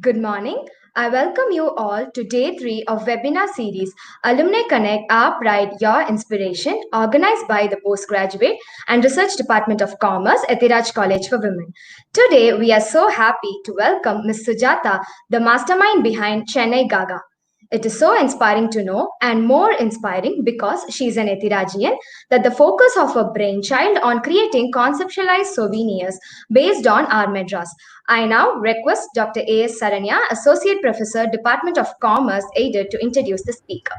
Good morning. I welcome you all to day 3 of webinar series Alumni Connect Our Pride Your Inspiration, organized by the Postgraduate and Research Department of Commerce, Ethiraj College for Women. Today we are so happy to welcome Ms. Sujata, the mastermind behind Chennai Gaga. It is so inspiring to know, and more inspiring because she is an Ethirajian, that the focus of her brainchild on creating conceptualized souvenirs based on our Madras. I now request Dr. A.S. Saranya, Associate Professor, Department of Commerce, aided to introduce the speaker.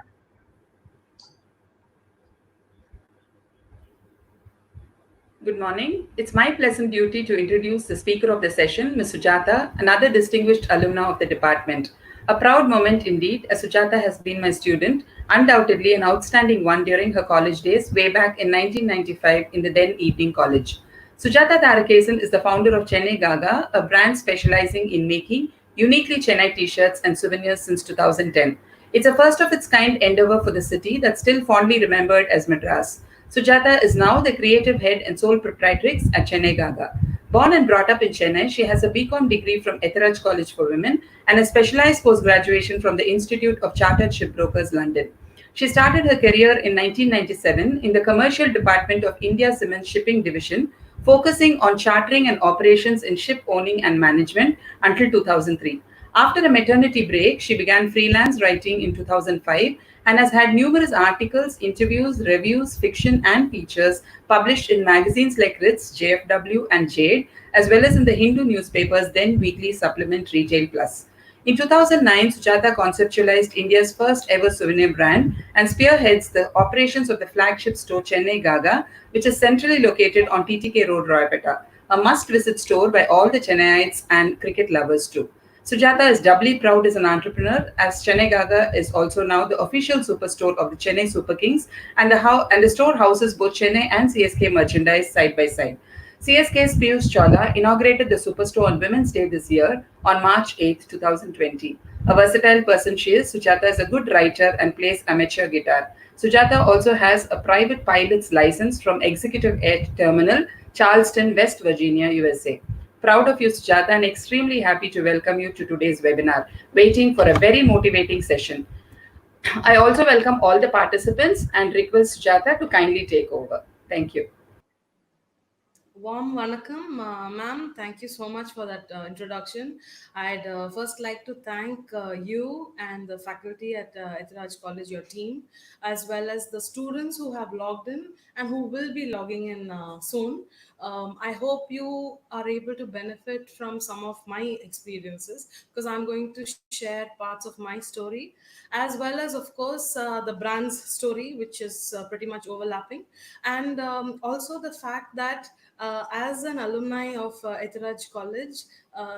Good morning. It's my pleasant duty to introduce the speaker of the session, Ms. Sujata, another distinguished alumna of the department. A proud moment indeed, as Sujata has been my student, undoubtedly an outstanding one during her college days way back in 1995 in the then Evening College. Sujata Tarakesan is the founder of Chennai Gaga, a brand specializing in making uniquely Chennai t-shirts and souvenirs since 2010. It's a first of its kind endeavor for the city that's still fondly remembered as Madras. Sujata is now the creative head and sole proprietrix at Chennai Gaga. Born and brought up in Chennai, she has a BCom degree from Ethiraj College for Women and a specialized post-graduation from the Institute of Chartered Shipbrokers, London. She started her career in 1997 in the commercial department of India Cement Shipping Division, focusing on chartering and operations in ship owning and management until 2003. After a maternity break, she began freelance writing in 2005 and has had numerous articles, interviews, reviews, fiction, and features published in magazines like Ritz, JFW, and Jade, as well as in the Hindu newspapers, then weekly supplement Retail Plus. In 2009, Sujata conceptualized India's first ever souvenir brand and spearheads the operations of the flagship store Chennai Gaga, which is centrally located on TTK Road, Royapeta, a must visit store by all the Chennaiites and cricket lovers too. Sujata is doubly proud as an entrepreneur, as Chennai Gaga is also now the official superstore of the Chennai Super Kings, and the store houses both Chennai and CSK merchandise side by side. CSK's Piyush Chawla inaugurated the superstore on Women's Day this year on March 8, 2020. A versatile person she is, Sujata is a good writer and plays amateur guitar. Sujata also has a private pilot's license from Executive Air Terminal, Charleston, West Virginia, USA. Proud of you, Sujata, and extremely happy to welcome you to today's webinar. Waiting for a very motivating session. I also welcome all the participants and request Sujata to kindly take over. Thank you. Warm Vanakkam, ma'am. Thank you so much for that introduction. I'd first like to thank you and the faculty at Ethiraj College, your team, as well as the students who have logged in and who will be logging in soon. I hope you are able to benefit from some of my experiences because I'm going to share parts of my story, as well as, of course, the brand's story, which is pretty much overlapping, and also the fact that as an alumni of Ethiraj College,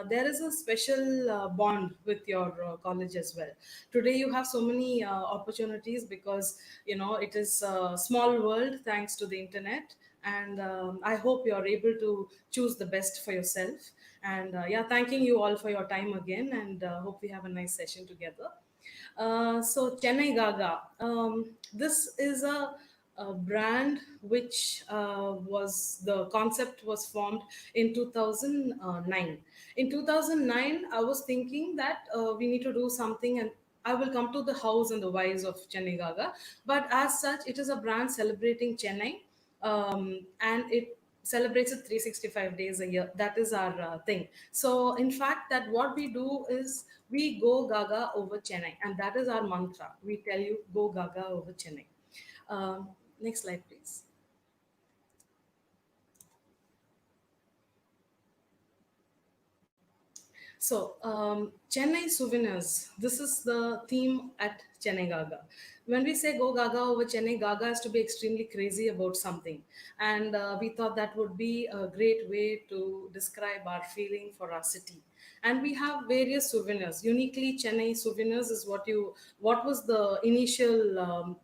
there is a special bond with your college as well. Today, you have so many opportunities because it is a small world thanks to the internet, and I hope you are able to choose the best for yourself. And yeah, thanking you all for your time again, and hope we have a nice session together. So Chennai Gaga, this is a brand which was the concept was formed in 2009. In 2009, I was thinking that we need to do something, and I will come to the hows and the whys of Chennai Gaga. But as such, it is a brand celebrating Chennai, and it celebrates it 365 days a year. That is our thing. So in fact, that what we do is we go Gaga over Chennai, and that is our mantra. We tell you go Gaga over Chennai. Next slide, please. So, Chennai souvenirs. This is the theme at Chennai Gaga. When we say go Gaga over Chennai, Gaga has to be extremely crazy about something. And we thought that would be a great way to describe our feeling for our city. And we have various souvenirs. Uniquely Chennai souvenirs is what was the initial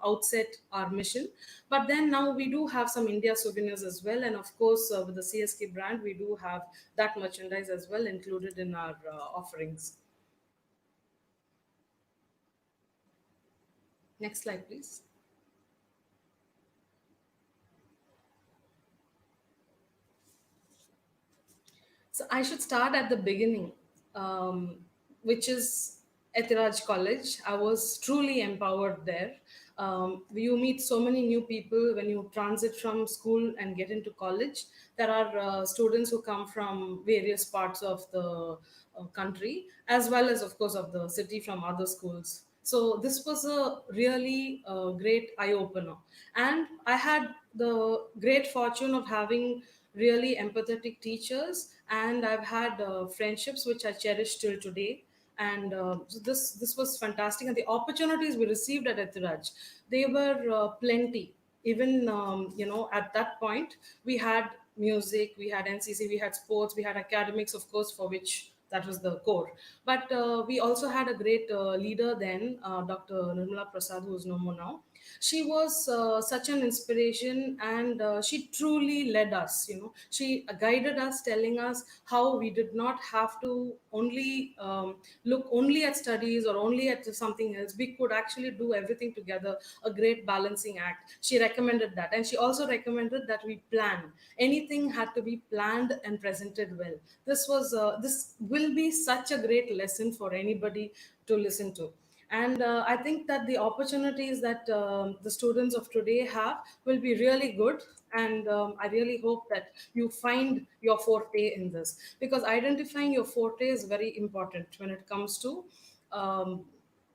outset, our mission. But then now we do have some India souvenirs as well, and of course with the CSK brand we do have that merchandise as well included in our offerings. Next slide, please. So I should start at the beginning. um, which is Etiraj College. I was truly empowered there. You meet so many new people when you transit from school and get into college. There are students who come from various parts of the country, as well as, of course, of the city from other schools. So this was a really great eye opener, and I had the great fortune of having really empathetic teachers, and I've had friendships which I cherish till today. And so this was fantastic, and the opportunities we received at Etiraj, they were plenty. Even at that point, we had music, we had NCC, we had sports, we had academics, of course, for which that was the core. But we also had a great leader then, Dr. Nirmala Prasad, who is no more now. She was such an inspiration, and she truly led us. She guided us, telling us how we did not have to only look only at studies or only at something else. We could actually do everything together, a great balancing act. She recommended that, and she also recommended that we plan. Anything had to be planned and presented well. This will be such a great lesson for anybody to listen to. And I think that the opportunities that the students of today have will be really good. And I really hope that you find your forte in this, because identifying your forte is very important when it comes to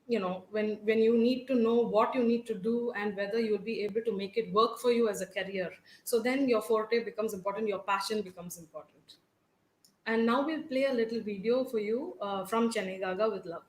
when you need to know what you need to do and whether you'll be able to make it work for you as a career. So then your forte becomes important, your passion becomes important. And now we'll play a little video for you from Chennai Gaga with love.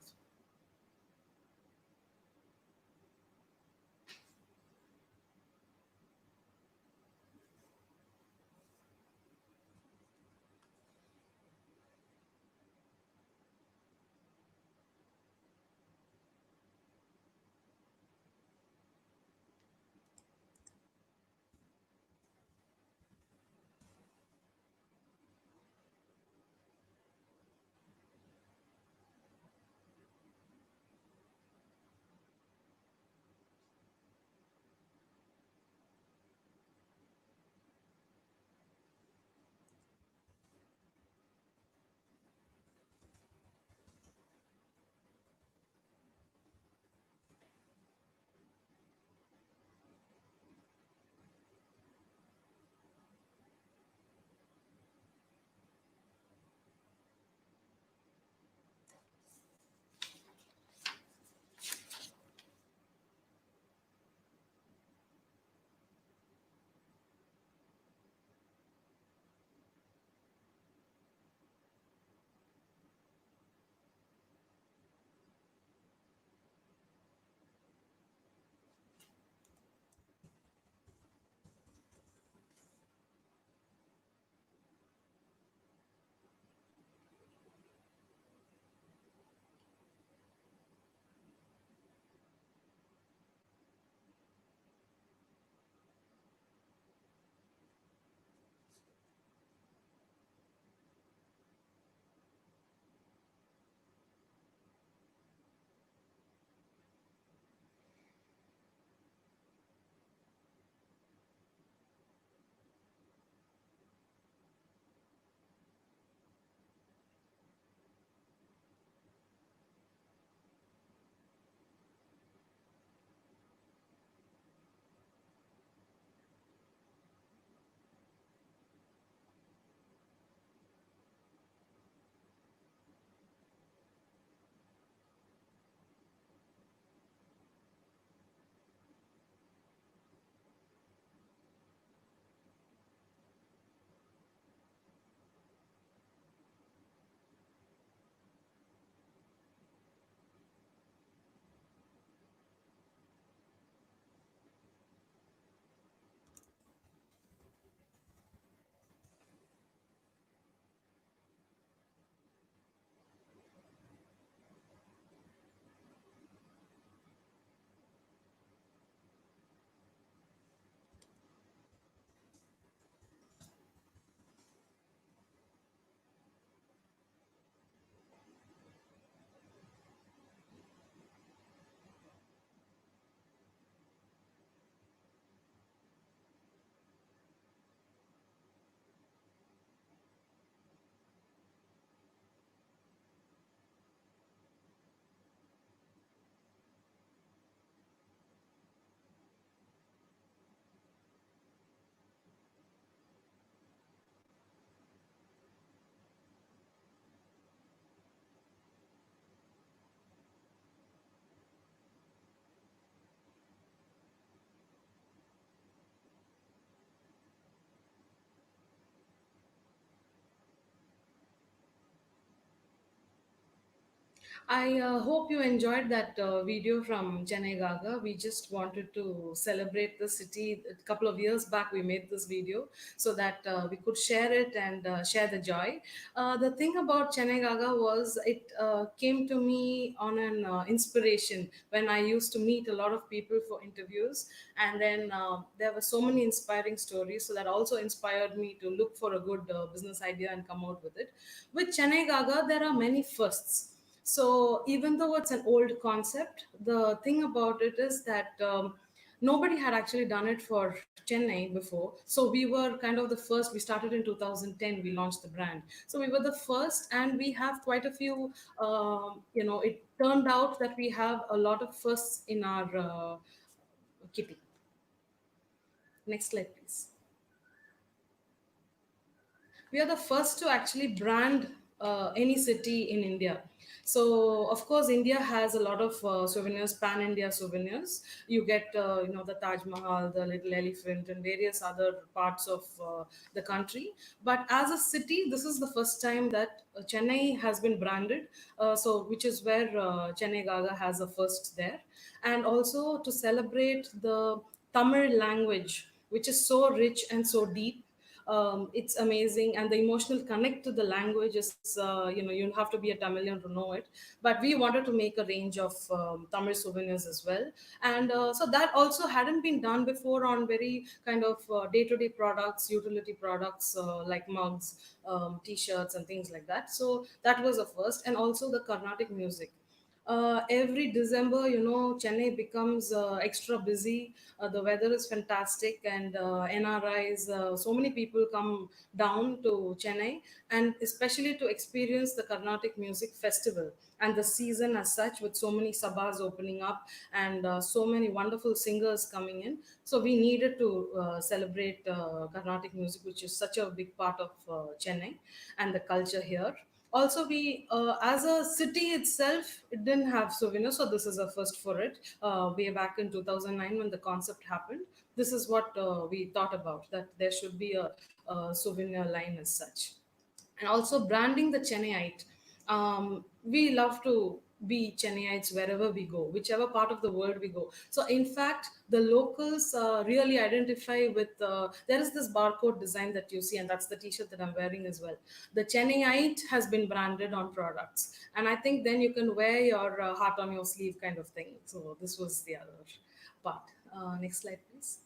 I hope you enjoyed that video from Chennai Gaga. We just wanted to celebrate the city. A couple of years back, we made this video so that we could share it and share the joy. The thing about Chennai Gaga was it came to me on an inspiration when I used to meet a lot of people for interviews, and then there were so many inspiring stories. So that also inspired me to look for a good business idea and come out with it. With Chennai Gaga, there are many firsts. So even though it's an old concept, the thing about it is that nobody had actually done it for Chennai before. So we were kind of the first. We started in 2010. We launched the brand. So we were the first, and we have quite a few. It turned out that we have a lot of firsts in our kitty. Next slide, please. We are the first to actually brand any city in India. So of course, India has a lot of souvenirs, pan India souvenirs. You get the Taj Mahal, the Little Elephant, and various other parts of the country. But as a city, this is the first time that Chennai has been branded. So which is where Chennai Gaga has a first there, and also to celebrate the Tamil language, which is so rich and so deep. It's amazing, and the emotional connect to the language is you have to be a Tamilian to know it. But we wanted to make a range of Tamil souvenirs as well, and so that also hadn't been done before on very kind of day-to-day products, utility products, like mugs, t-shirts and things like that. So that was a first. And also the Carnatic music. Every December, Chennai becomes extra busy. The weather is fantastic, and NRIs, so many people come down to Chennai, and especially to experience the Carnatic Music Festival and the season as such, with so many sabas opening up and so many wonderful singers coming in. So we needed to celebrate Carnatic music, which is such a big part of Chennai and the culture here. Also, we as a city itself, it didn't have souvenirs, so this is a first for it. Way back in 2009 when the concept happened, this is what we thought about, that there should be a souvenir line as such. And also branding the Chennaiite. We love to be Chennaiites wherever we go, whichever part of the world we go. So, in fact, the locals really identify with. There is this barcode design that you see, and that's the T-shirt that I'm wearing as well. The Chennaiite has been branded on products, and I think then you can wear your heart on your sleeve kind of thing. So, this was the other part. Next slide, please.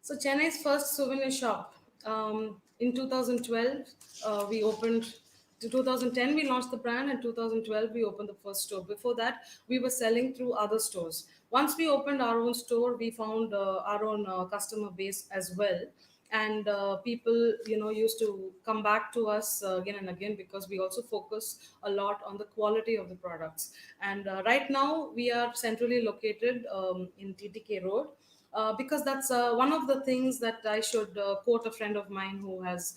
So Chennai's first souvenir shop, in 2012, we opened. To 2010, we launched the brand, and 2012 we opened the first store. Before that, we were selling through other stores. Once we opened our own store, we found our own customer base as well, and people used to come back to us again and again, because we also focus a lot on the quality of the products. And right now we are centrally located in TTK Road, because that's one of the things that I should quote a friend of mine who has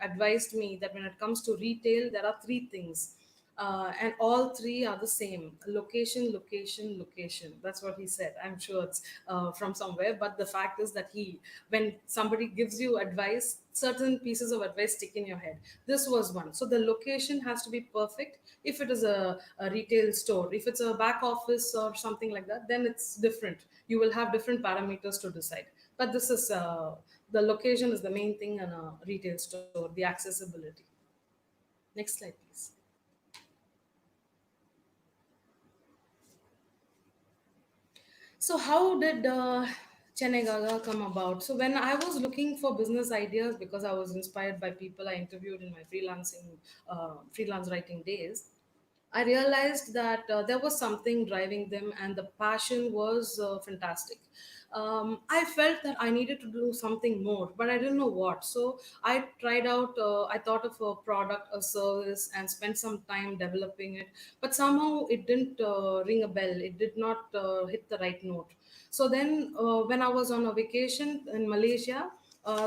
advised me that when it comes to retail, there are three things. And all three are the same: location, location, location. That's what he said. I'm sure it's from somewhere, but the fact is that when somebody gives you advice, certain pieces of advice stick in your head. This was one. So the location has to be perfect. If it is a retail store, if it's a back office or something like that, then it's different. You will have different parameters to decide. But this is the location is the main thing in a retail store, the accessibility. Next slide, please. So how did Chennai Gaga come about? So when I was looking for business ideas, because I was inspired by people I interviewed in my freelance writing days, I realized that there was something driving them, and the passion was fantastic. I felt that I needed to do something more, but I didn't know what. So I tried out, I thought of a product, a service, and spent some time developing it. But somehow it didn't ring a bell, it did not hit the right note. So then, when I was on a vacation in Malaysia,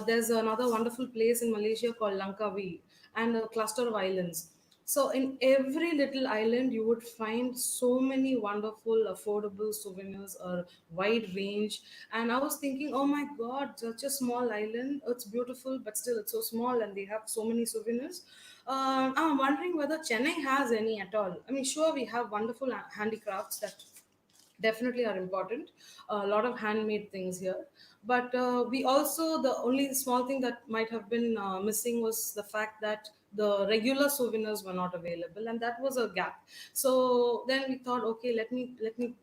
there's another wonderful place in Malaysia called Langkawi, and a cluster of islands. So in every little island, you would find so many wonderful, affordable souvenirs, a wide range. And I was thinking, oh my God, such a small island. It's beautiful, but still it's so small, and they have so many souvenirs. I'm wondering whether Chennai has any at all. I mean, sure, we have wonderful handicrafts that definitely are important, a lot of handmade things here, but we also, the only small thing that might have been missing was the fact that the regular souvenirs were not available, and that was a gap. So then we thought, okay, let me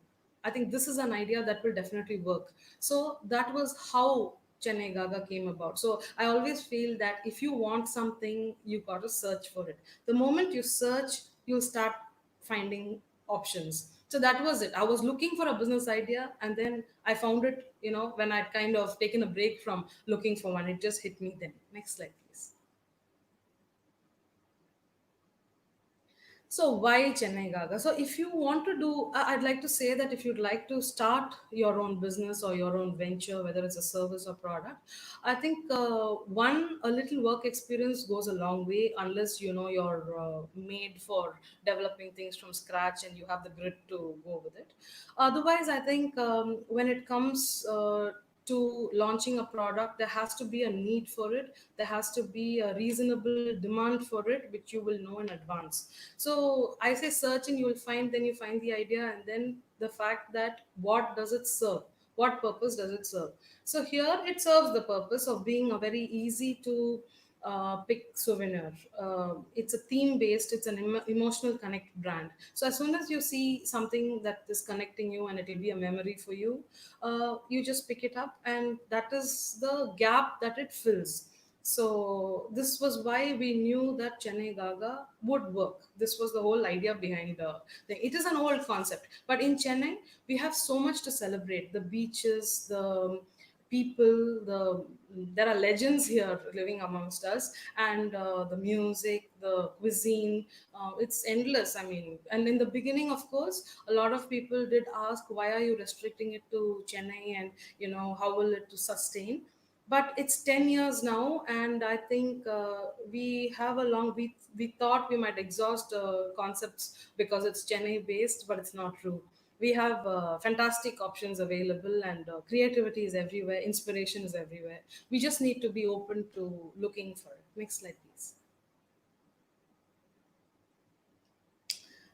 I think this is an idea that will definitely work. So that was how Chennai Gaga came about. So I always feel that if you want something, you got to search for it. The moment you search, you'll start finding options. So that was it. I was looking for a business idea, and then I found it, when I'd kind of taken a break from looking for one. It just hit me then. Next slide, please. So why Chennai Gaga? So if you want to do, I'd like to say that if you'd like to start your own business or your own venture, whether it's a service or product, I think a little work experience goes a long way, unless you're made for developing things from scratch and you have the grit to go with it. Otherwise, I think when it comes to launching a product, there has to be a need for it, there has to be a reasonable demand for it, which you will know in advance. So I say search, and you will find, then you find the idea, and then the fact that what does it serve, what purpose does it serve. So here it serves the purpose of being a very easy to pick souvenir. It's a theme based, it's an emotional connect brand. So as soon as you see something that is connecting you and it will be a memory for you, you just pick it up, and that is the gap that it fills. So this was why we knew that Chennai Gaga would work. This was the whole idea behind the thing. It is an old concept, but in Chennai we have so much to celebrate: the beaches, the people, there are legends here living amongst us, and the music, the cuisine, it's endless. I mean, and in the beginning, of course, a lot of people did ask, why are you restricting it to Chennai, and how will it to sustain? But it's 10 years now, and I think we have a long we thought we might exhaust concepts because it's Chennai based, but it's not true. We have fantastic options available, and creativity is everywhere, inspiration is everywhere. We just need to be open to looking for it. Next slide, please.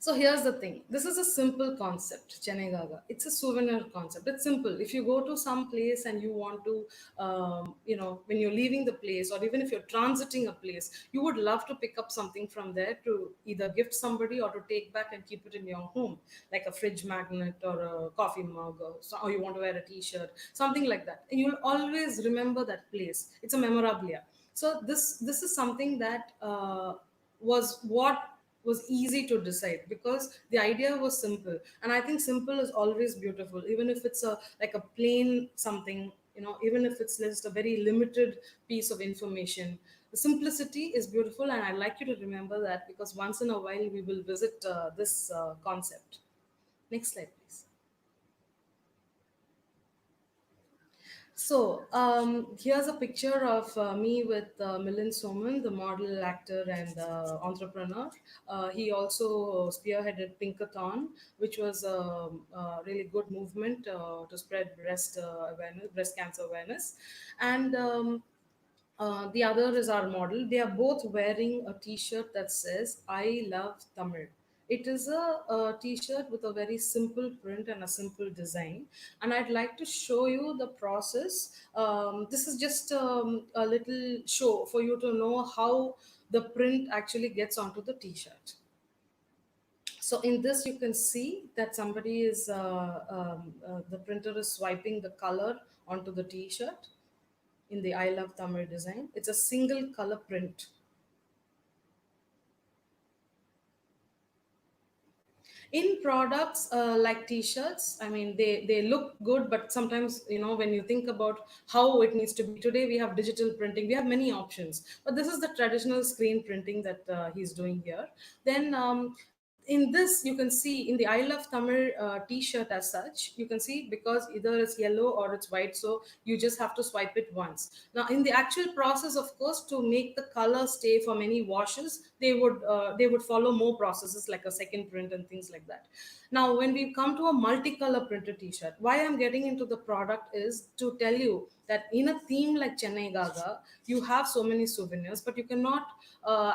So here's the thing. This is a simple concept, Chennai Gaga. It's a souvenir concept. It's simple. If you go to some place and you want to, when you're leaving the place, or even if you're transiting a place, you would love to pick up something from there to either gift somebody or to take back and keep it in your home, like a fridge magnet or a coffee mug, or you want to wear a t-shirt, something like that. And you'll always remember that place. It's a memorabilia. So this is something that was what was easy to decide, because the idea was simple, and I think simple is always beautiful, even if it's a like a plain something, even if it's just a very limited piece of information. The simplicity is beautiful, and I'd like you to remember that, because once in a while we will visit this concept. Next slide, please. So here's a picture of me with Milind Soman, the model, actor, and entrepreneur. He also spearheaded Pinkathon, which was a really good movement to spread breast cancer awareness. And the other is our model. They are both wearing a t-shirt that says, I love Tamil. It is a t-shirt with a very simple print and a simple design. And I'd like to show you the process. This is just a little show for you to know how the print actually gets onto the t-shirt. So in this, you can see that somebody is, the printer is swiping the color onto the t-shirt in the I Love Tamil design. It's a single color print. In products like t-shirts, I mean, they look good, but sometimes, when you think about how it needs to be, today we have digital printing, we have many options, but this is the traditional screen printing that he's doing here. Then In this you can see in the I love Tamil t-shirt as such, you can see because either it's yellow or it's white, so you just have to swipe it once. Now in the actual process, of course, to make the color stay for many washes, they would follow more processes like a second print and things like that. Now when we come to a multicolor printed t-shirt, why I'm getting into the product is to tell you that in a theme like Chennai Gaga, you have so many souvenirs, but you cannot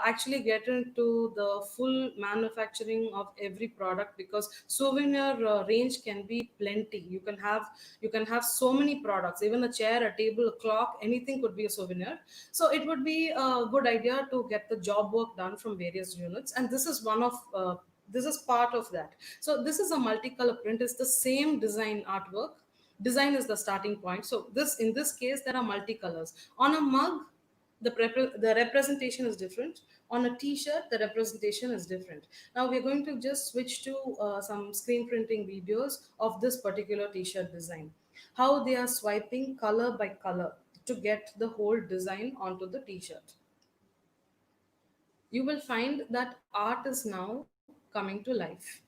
actually get into the full manufacturing of every product, because souvenir range can be plenty. You can have so many products, even a chair, a table, a clock, anything could be a souvenir. So it would be a good idea to get the job work done from various units, and this is one of this is part of that. So this is a multicolor print, it's the same design artwork. Design is the starting point. So this, in this case, there are multicolors on a mug. The representation is different. On a t-shirt, the representation is different. Now we're going to just switch to some screen printing videos of this particular t-shirt design, how they are swiping color by color to get the whole design onto the t-shirt. You will find that art is now coming to life.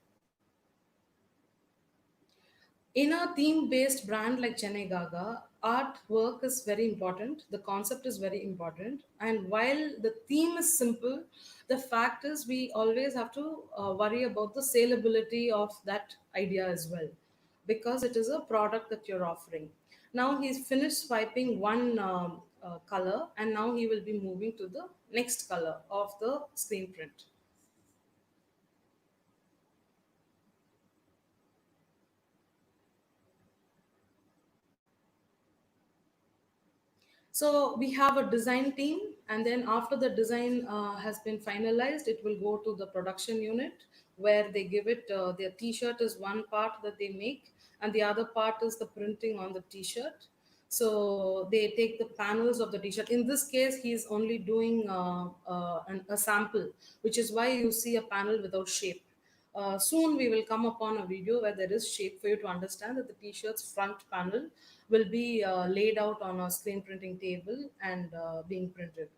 In a theme based brand like Chennai Gaga, artwork is very important. The concept is very important. And while the theme is simple, the fact is we always have to worry about the saleability of that idea as well, because it is a product that you're offering. Now he's finished swiping one color, and now he will be moving to the next color of the screen print. So we have a design team, and then after the design has been finalized, it will go to the production unit where they give it. Their T-shirt is one part that they make, and the other part is the printing on the T-shirt. So they take the panels of the T-shirt. In this case, he's only doing a sample, which is why you see a panel without shape. Soon we will come upon a video where there is shape for you to understand that the t-shirt's front panel will be laid out on a screen printing table and being printed.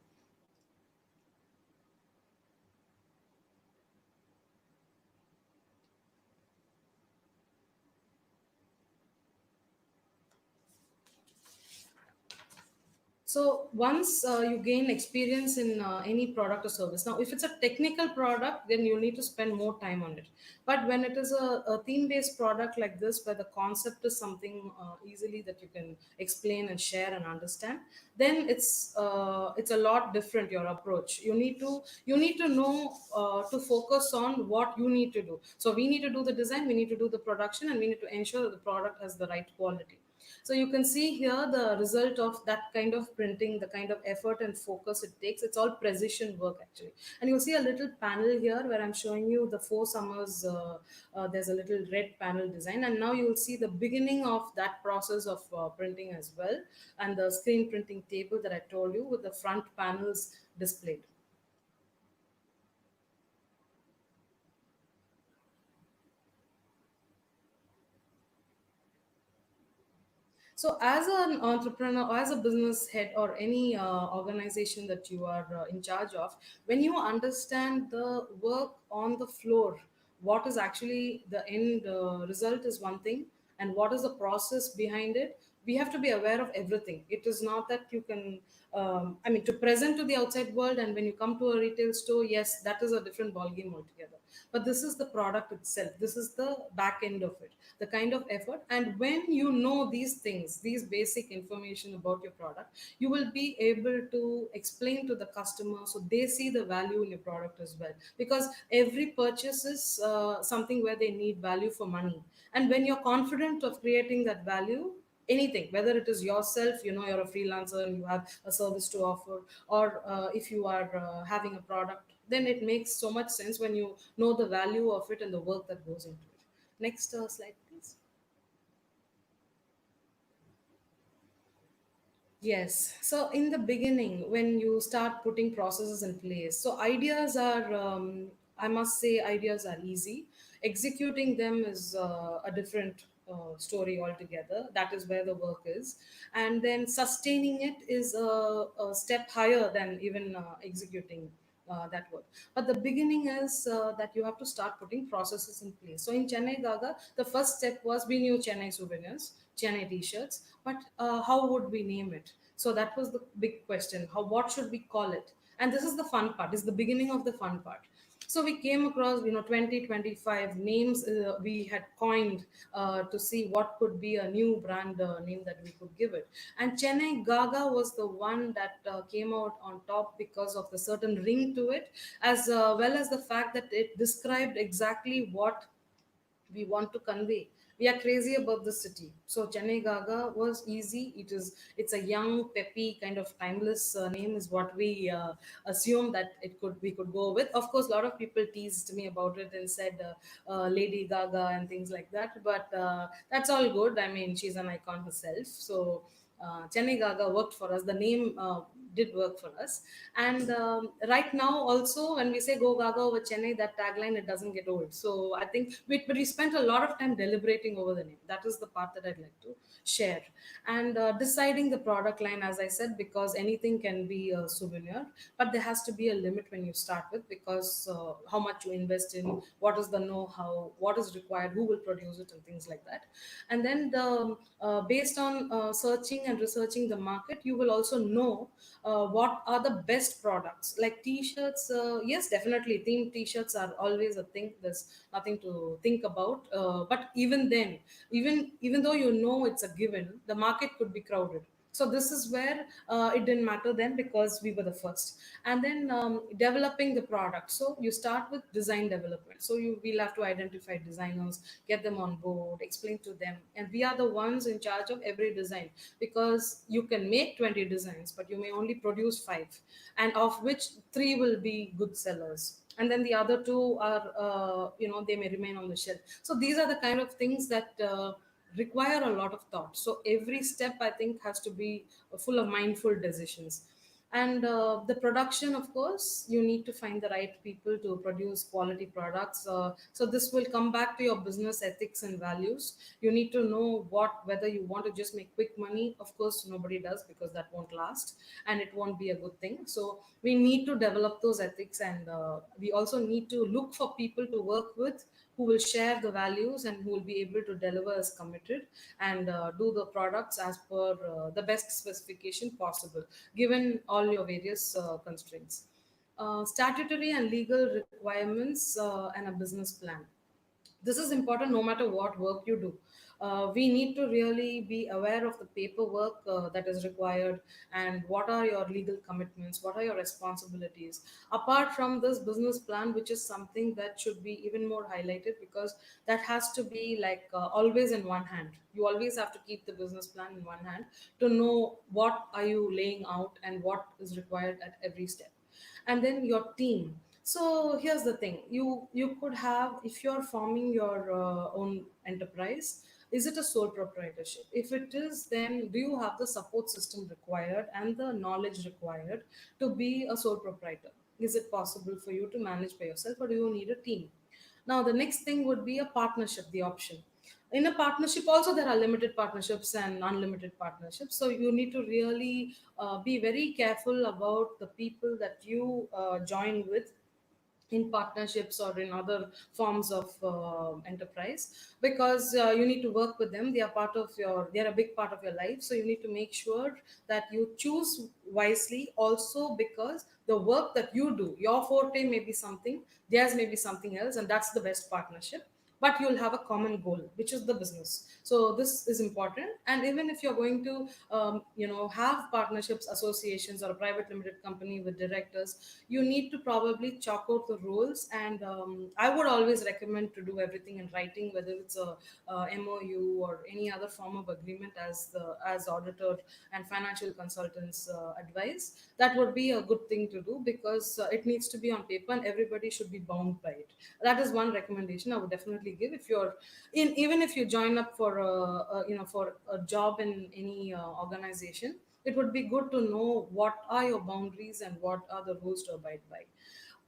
So once you gain experience in any product or service, now if it's a technical product, then you need to spend more time on it. But when it is a theme-based product like this, where the concept is something easily that you can explain and share and understand, then it's a lot different. Your approach, you need to know to focus on what you need to do. So we need to do the design, we need to do the production, and we need to ensure that the product has the right quality. So you can see here the result of that kind of printing, the kind of effort and focus it takes. It's all precision work actually. And you'll see a little panel here where I'm showing you the four summers. There's a little red panel design, and now you'll see the beginning of that process of printing as well, and the screen printing table that I told you with the front panels displayed. So, as an entrepreneur, or as a business head, or any organization that you are in charge of, when you understand the work on the floor, what is actually the end result is one thing, and what is the process behind it, we have to be aware of everything. It is not that you can, I mean, to present to the outside world, and when you come to a retail store, yes, that is a different ballgame altogether. But this is the product itself, this is the back end of it, the kind of effort. And when you know these things, these basic information about your product, you will be able to explain to the customer so they see the value in your product as well, because every purchase is something where they need value for money. And when you're confident of creating that value, anything, whether it is yourself, you're a freelancer and you have a service to offer, or if you are having a product, then it makes so much sense when you know the value of it and the work that goes into it. Next slide, please. Yes. So in the beginning, when you start putting processes in place, so ideas are, I must say, ideas are easy. Executing them is a different story altogether. That is where the work is. And then sustaining it is a step higher than even executing that word. But the beginning is that you have to start putting processes in place. So in Chennai Gaga, the first step was we knew Chennai souvenirs, Chennai t-shirts, but how would we name it? So that was the big question. What should we call it? And this is the fun part. This is the beginning of the fun part. So we came across 20 25 names we had coined to see what could be a new brand name that we could give it. And Chennai Gaga was the one that came out on top because of the certain ring to it, as well as the fact that it described exactly what we want to convey. We are crazy about the city. So Chennai Gaga was easy. It's a young, peppy kind of timeless name is what we assume that we could go with. Of course, a lot of people teased me about it and said Lady Gaga and things like that. But that's all good. I mean, she's an icon herself. So Chennai Gaga worked for us. The name did work for us. And right now, also, when we say Go Gaga over Chennai, that tagline, it doesn't get old. So I think, but we spent a lot of time deliberating over the name. That is the part that I'd like to share. And deciding the product line, as I said, because anything can be a souvenir, but there has to be a limit when you start with, because how much you invest in, what is the know-how, what is required, who will produce it, and things like that. And then based on searching and researching the market, you will also know what are the best products. Like t-shirts, yes, definitely themed t-shirts are always a thing. There's nothing to think about. But even then, even though you know it's a given, the market could be crowded. So this is where it didn't matter then, because we were the first. And then developing the product. So you start with design development. So you will have to identify designers, get them on board, explain to them, and we are the ones in charge of every design, because you can make 20 designs, but you may only produce 5, and of which 3 will be good sellers, and then the other 2 are they may remain on the shelf. So these are the kind of things that require a lot of thought. So every step, I think, has to be full of mindful decisions. And the production, of course, you need to find the right people to produce quality products. So this will come back to your business ethics and values. You need to know whether you want to just make quick money. Of course, nobody does, because that won't last and it won't be a good thing. So we need to develop those ethics, and we also need to look for people to work with who will share the values and who will be able to deliver as committed, and do the products as per the best specification possible, given all your various constraints. Statutory and legal requirements, and a business plan. This is important no matter what work you do. We need to really be aware of the paperwork that is required, and what are your legal commitments, what are your responsibilities. Apart from this business plan, which is something that should be even more highlighted, because that has to be like always in one hand. You always have to keep the business plan in one hand to know what are you laying out and what is required at every step. And then your team. So here's the thing: you could have, if you're forming your own enterprise, is it a sole proprietorship? If it is, then do you have the support system required and the knowledge required to be a sole proprietor? Is it possible for you to manage by yourself, or do you need a team? Now the next thing would be a partnership, the option. In a partnership also, there are limited partnerships and unlimited partnerships. So you need to really be very careful about the people that you join with in partnerships or in other forms of enterprise, because you need to work with them. They're a big part of your life. So you need to make sure that you choose wisely, also because the work that you do, your forte may be something, theirs may be something else, and that's the best partnership. But you'll have a common goal, which is the business. So this is important. And even if you're going to have partnerships, associations, or a private limited company with directors, you need to probably chalk out the rules. And I would always recommend to do everything in writing, whether it's a MOU or any other form of agreement, as auditor and financial consultants advise. That would be a good thing to do, because it needs to be on paper and everybody should be bound by it. That is one recommendation I would definitely give. If you're in, even if you join up for for a job in any organization, it would be good to know what are your boundaries and what are the rules to abide by.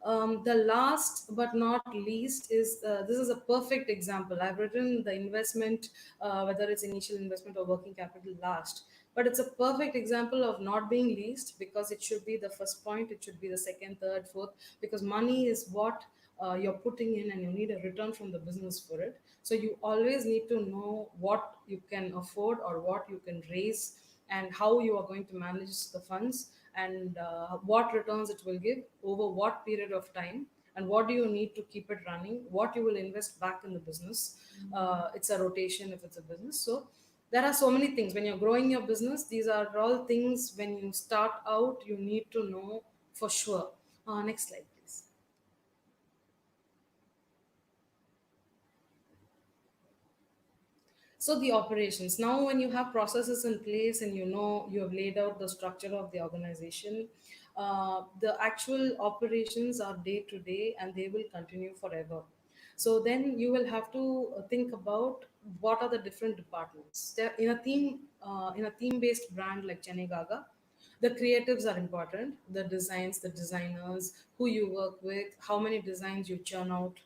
The last but not least is this is a perfect example. I've written the investment, whether it's initial investment or working capital last, but it's a perfect example of not being least, because it should be the first point, it should be the second, third, fourth, because money is what you're putting in and you need a return from the business for it. So you always need to know what you can afford or what you can raise, and how you are going to manage the funds, and what returns it will give over what period of time, and what do you need to keep it running, what you will invest back in the business. It's a rotation if it's a business. So there are so many things when you're growing your business. These are all things when you start out you need to know for sure. Next slide, please. So the operations, now when you have processes in place and you know you have laid out the structure of the organization, the actual operations are day to day and they will continue forever. So then you will have to think about what are the different departments in a theme based brand like Chennai Gaga. The creatives are important, the designs, the designers, who you work with, how many designs you churn out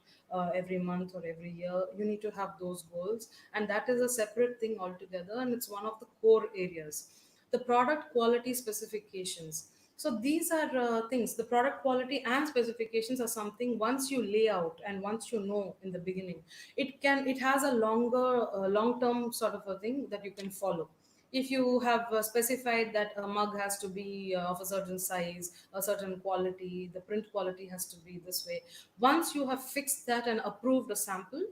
every month or every year. You need to have those goals, and that is a separate thing altogether, and it's one of the core areas. The product quality specifications, so these are things, the product quality and specifications are something once you lay out and once you know in the beginning, it has a longer long term sort of a thing that you can follow. If you have specified that a mug has to be of a certain size, a certain quality, the print quality has to be this way. Once you have fixed that and approved a sample,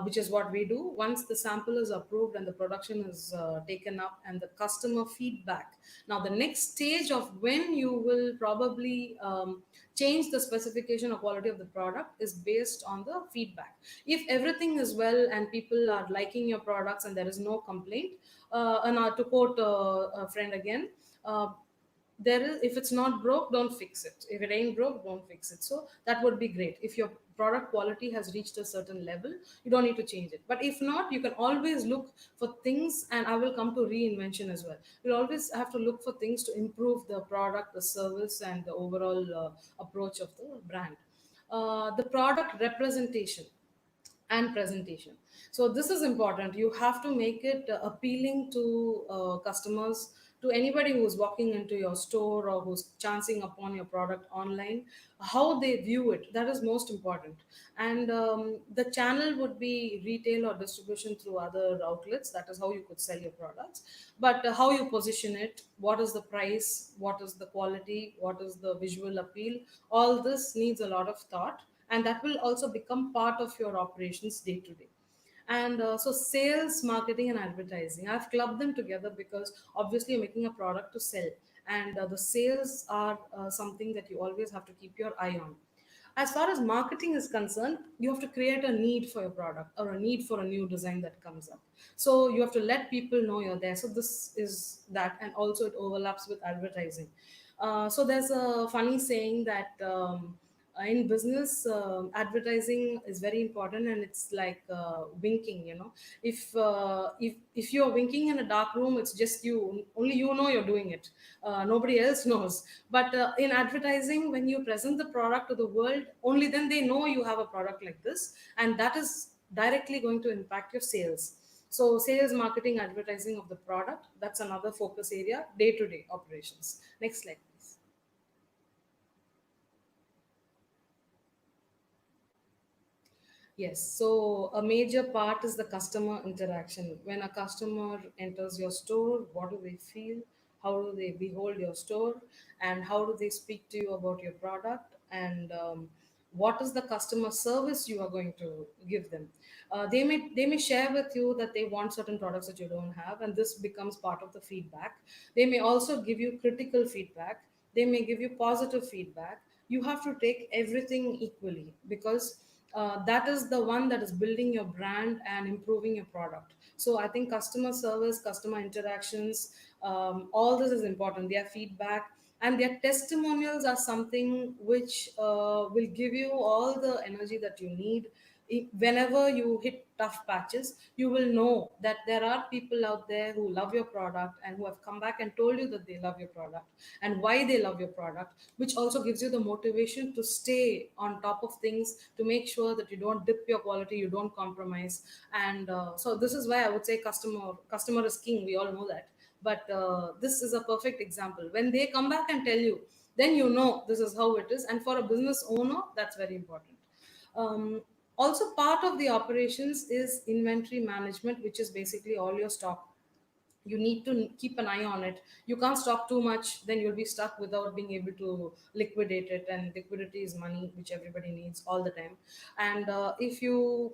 which is what we do, once the sample is approved and the production is taken up and the customer feedback, now the next stage of when you will probably change the specification or quality of the product is based on the feedback. If everything is well and people are liking your products and there is no complaint, and to quote a friend again, uh, there is, if it's not broke, don't fix it. If it ain't broke, don't fix it. So that would be great. If your product quality has reached a certain level, you don't need to change it. But if not, you can always look for things, and I will come to reinvention as well. You'll always have to look for things to improve the product, the service, and the overall approach of the brand. The product representation and presentation, so this is important. You have to make it appealing to customers, to anybody who's walking into your store or who's chancing upon your product online. How they view it, that is most important. And the channel would be retail or distribution through other outlets. That is how you could sell your products. But how you position it, what is the price, what is the quality, what is the visual appeal, all this needs a lot of thought, and that will also become part of your operations day to day. And so sales, marketing, and advertising, I've clubbed them together because obviously you're making a product to sell, and the sales are something that you always have to keep your eye on. As far as marketing is concerned, you have to create a need for your product or a need for a new design that comes up. So you have to let people know you're there. So this is that, and also it overlaps with advertising. So there's a funny saying that in business, advertising is very important, and it's like winking. You know, if you're winking in a dark room, it's just you, only you know you're doing it. Nobody else knows. But in advertising, when you present the product to the world, only then they know you have a product like this, and that is directly going to impact your sales. So sales, marketing, advertising of the product, that's another focus area, day to day operations. Next slide, please. Yes, so a major part is the customer interaction. When a customer enters your store, what do they feel? How do they behold your store? And how do they speak to you about your product? And what is the customer service you are going to give them? They may share with you that they want certain products that you don't have, and this becomes part of the feedback. They may also give you critical feedback. They may give you positive feedback. You have to take everything equally, because that is the one that is building your brand and improving your product. So I think customer service, customer interactions, all this is important. Their feedback and their testimonials are something which will give you all the energy that you need whenever you hit tough patches, you will know that there are people out there who love your product and who have come back and told you that they love your product and why they love your product, which also gives you the motivation to stay on top of things, to make sure that you don't dip your quality, you don't compromise. And so this is why I would say customer is king, we all know that. But this is a perfect example. When they come back and tell you, then you know this is how it is. And for a business owner, that's very important. Also, part of the operations is inventory management, which is basically all your stock. You need to keep an eye on it. You can't stock too much, then you'll be stuck without being able to liquidate it. And liquidity is money, which everybody needs all the time. And if you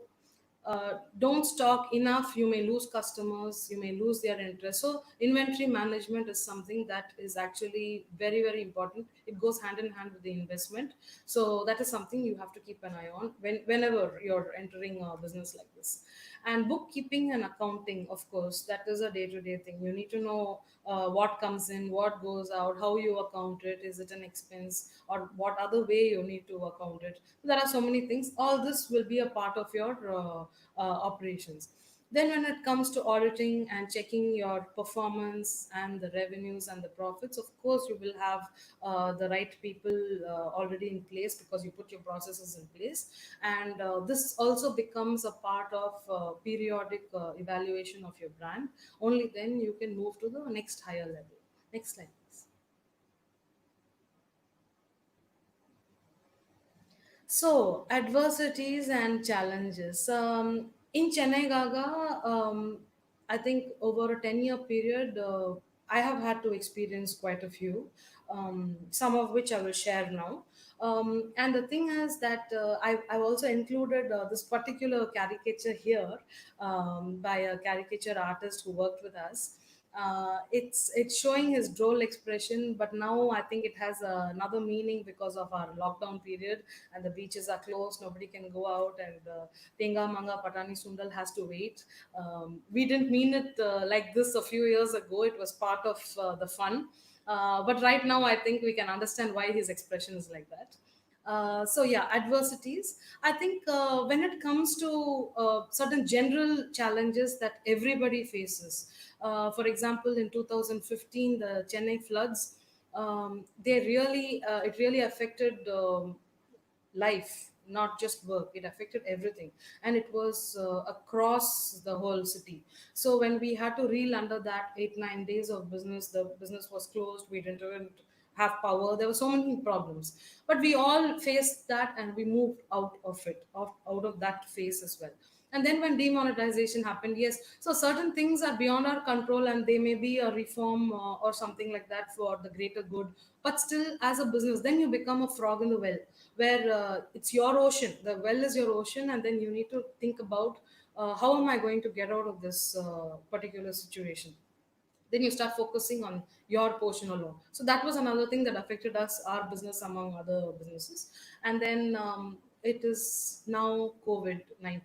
don't stock enough, you may lose customers, you may lose their interest. So inventory management is something that is actually very, very important. It goes hand in hand with the investment. So that is something you have to keep an eye on whenever you're entering a business like this. And bookkeeping and accounting, of course, that is a day-to-day thing. You need to know what comes in, what goes out, how you account it, is it an expense, or what other way you need to account it. There are so many things. All this will be a part of your operations. Then, when it comes to auditing and checking your performance and the revenues and the profits, of course, you will have the right people already in place because you put your processes in place. And this also becomes a part of periodic evaluation of your brand. Only then you can move to the next higher level. Next slide, please. So, adversities and challenges. In Chennai Gaga, I think over a 10-year period, I have had to experience quite a few, some of which I will share now. And the thing is that I've also included this particular caricature here by a caricature artist who worked with us. It's showing his droll expression, but now I think it has another meaning because of our lockdown period and the beaches are closed, nobody can go out, and Tenga Manga Patani Sundal has to wait. We didn't mean it like this a few years ago. It was part of the fun. But right now, I think we can understand why his expression is like that. So yeah, adversities. I think when it comes to certain general challenges that everybody faces, for example, in 2015, the Chennai floods, they really it really affected life, not just work. It affected everything, and it was across the whole city. So when we had to reel under that 8 9 days of business, the business was closed, we didn't have power, there were so many problems, but we all faced that and we moved out of it, out of that phase as well. And then when demonetization happened, yes, so certain things are beyond our control and they may be a reform or something like that for the greater good. But still, as a business, then you become a frog in the well, where it's your ocean, the well is your ocean, and then you need to think about how am I going to get out of this particular situation. Then you start focusing on your portion alone. So that was another thing that affected us, our business among other businesses. And then it is now COVID-19,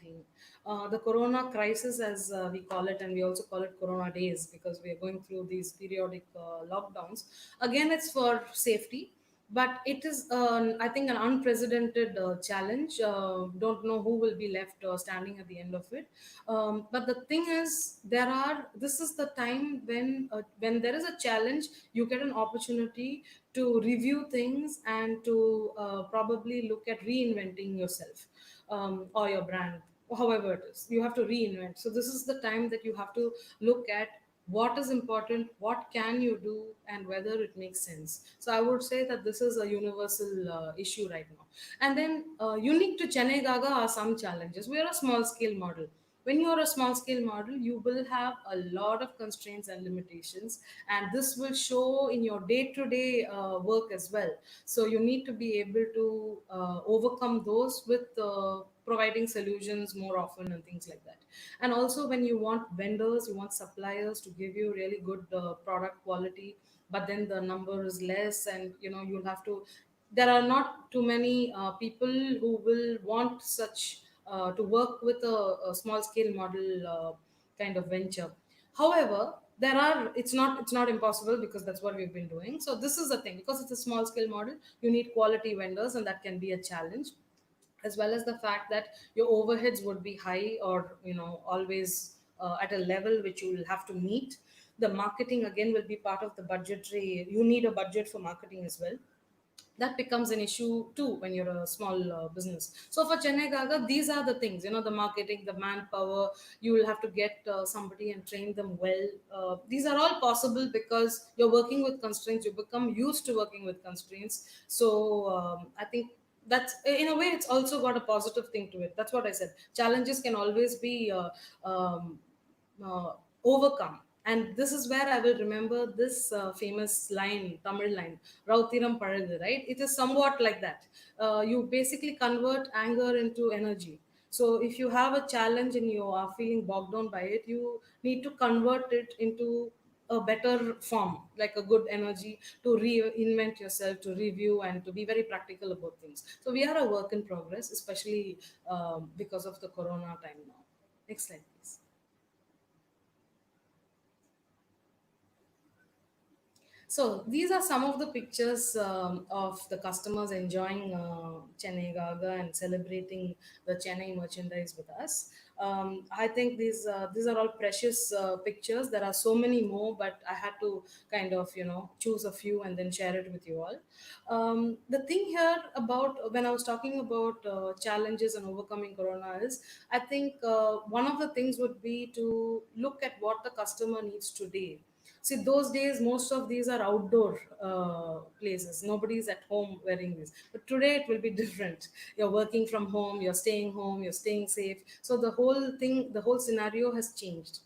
the corona crisis, as we call it, and we also call it corona days because we are going through these periodic lockdowns. Again, it's for safety, but it is I think an unprecedented challenge. Don't know who will be left standing at the end of it. But the thing is, this is the time when there is a challenge, you get an opportunity to review things and to probably look at reinventing yourself, or your brand, however it is, you have to reinvent. So this is the time that you have to look at what is important, what can you do, and whether it makes sense. So I would say that this is a universal issue right now. And then unique to Chennai Gaga are some challenges. We are a small scale model. When you are a small scale model, you will have a lot of constraints and limitations, and this will show in your day to day work as well. So you need to be able to overcome those with providing solutions more often and things like that. And also, when you want vendors, you want suppliers to give you really good product quality, but then the number is less, and you'll have to, there are not too many people who will want such to work with a small scale model kind of venture. However, it's not impossible because that's what we've been doing. So this is the thing, because it's a small scale model, you need quality vendors, and that can be a challenge. as well as the fact that your overheads would be high, or always at a level which you will have to meet. The marketing again will be part of the budgetary. You need a budget for marketing as well. That becomes an issue too when you're a small business. So for Chennai Gaga, these are the things, the marketing, the manpower. You will have to get somebody and train them well. These are all possible because you're working with constraints. You become used to working with constraints. So I think that's, in a way, it's also got a positive thing to it. That's what I said. Challenges can always be um, overcome. And this is where I will remember this famous line, Tamil line, Rautiram Palagu, right? It is somewhat like that. You basically convert anger into energy. So if you have a challenge and you are feeling bogged down by it, you need to convert it into a better form, like a good energy to reinvent yourself, to review, and to be very practical about things. So we are a work in progress, especially because of the corona time now. Next slide, please. So these are some of the pictures of the customers enjoying Chennai Gaga and celebrating the Chennai merchandise with us. I think these are all precious pictures. There are so many more, but I had to kind of choose a few and then share it with you all. The thing here about when I was talking about challenges and overcoming Corona is, I think one of the things would be to look at what the customer needs today. See, those days, most of these are outdoor places. Nobody's at home wearing this. But today, it will be different. You're working from home, you're staying safe. So the whole thing, the whole scenario has changed.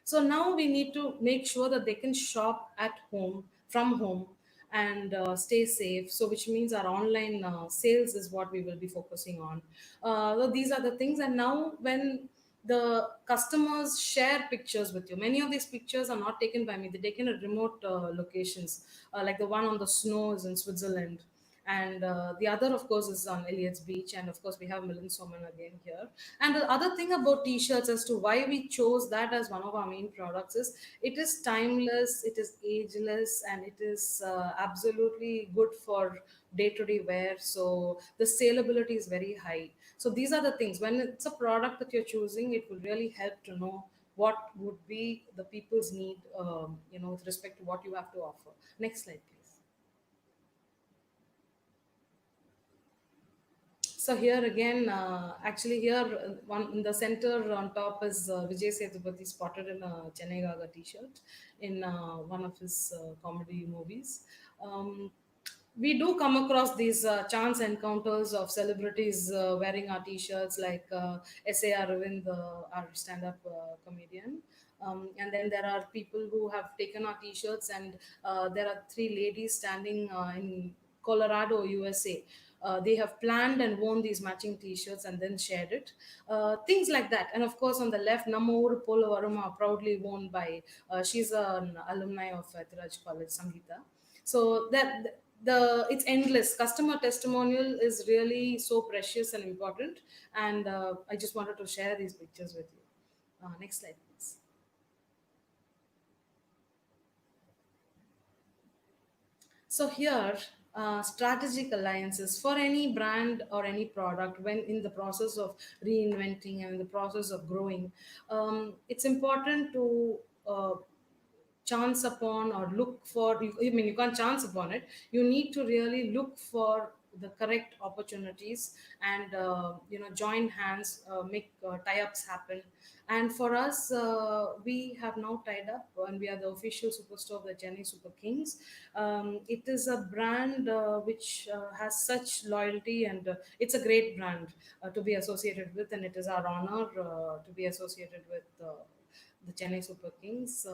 So now we need to make sure that they can shop at home, from home, and stay safe. So which means our online sales is what we will be focusing on. So these are the things. And now when the customers share pictures with you, many of these pictures are not taken by me, they're taken at remote locations, like the one on the snows in Switzerland. And the other, of course, is on Elliott's Beach. And of course, we have Milind Soman again here. And the other thing about t-shirts, as to why we chose that as one of our main products, is it is timeless, it is ageless, and it is absolutely good for day-to-day wear. So the saleability is very high. So these are the things. When it's a product that you're choosing, it will really help to know what would be the people's need, with respect to what you have to offer. Next slide, please. So here again, actually here, one in the center on top is Vijay Sethupathi spotted in a Chennai Gaga t-shirt in one of his comedy movies. We do come across these chance encounters of celebrities wearing our t-shirts, like S.A.R. Ravind, our stand-up comedian. And then there are people who have taken our t-shirts, and there are three ladies standing in Colorado, USA. They have planned and worn these matching t-shirts and then shared it. Things like that. And of course, on the left, Namur Polo Varuma, proudly worn by, she's an alumni of Ethiraj College, Sangeeta. So that the it's endless. Customer testimonial is really so precious and important. And I just wanted to share these pictures with you. Next slide, please. So here, strategic alliances for any brand or any product, when in the process of reinventing and in the process of growing, it's important to chance upon or look for. I mean, you can't chance upon it. You need to really look for the correct opportunities, and join hands, make tie-ups happen. And for us, we have now tied up, and we are the official superstore of the Chennai Super Kings. It is a brand which has such loyalty, and it's a great brand to be associated with, and it is our honor to be associated with the Chennai Super Kings.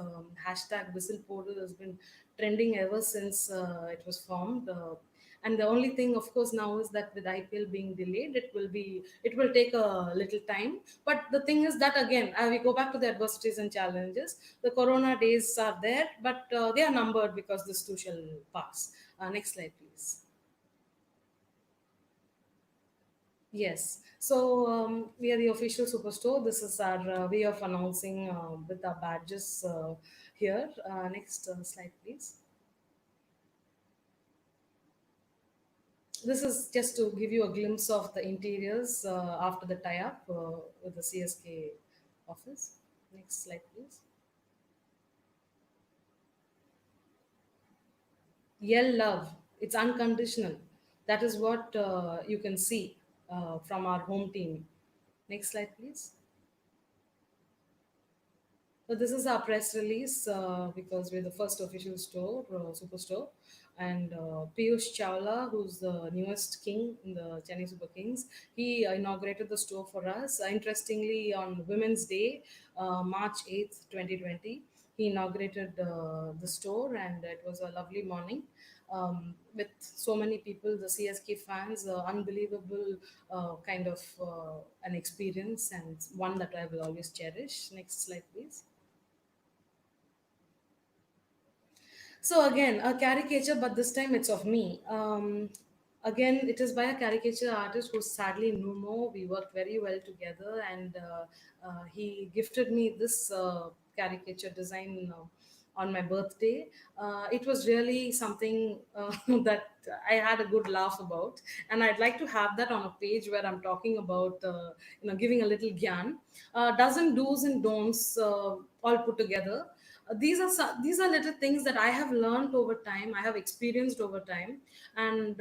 Hashtag Whistle Portal has been trending ever since it was formed. And the only thing, of course, now is that with IPL being delayed, it will take a little time. But the thing is that, again, we go back to the adversities and challenges. The Corona days are there, but they are numbered, because this too shall pass. Next slide, please. Yes. So we are the official superstore. This is our way of announcing with our badges here. Next slide, please. This is just to give you a glimpse of the interiors after the tie-up with the CSK office. Next slide, please. Yell love. It's unconditional. That is what you can see from our home team. Next slide, please. So this is our press release because we're the first official store, superstore, and Piyush Chawla, who's the newest king in the Chennai Super Kings, he inaugurated the store for us. Interestingly, on Women's Day, March 8th, 2020, he inaugurated the store, and it was a lovely morning with so many people, the CSK fans, unbelievable kind of an experience, and one that I will always cherish. Next slide, please. So again, a caricature, but this time it's of me. Again, it is by a caricature artist who sadly no more. We worked very well together, and he gifted me this caricature design on my birthday. It was really something that I had a good laugh about, and I'd like to have that on a page where I'm talking about, giving a little gyan, dozen do's and don'ts all put together. These are little things that I have learned over time, I have experienced over time, and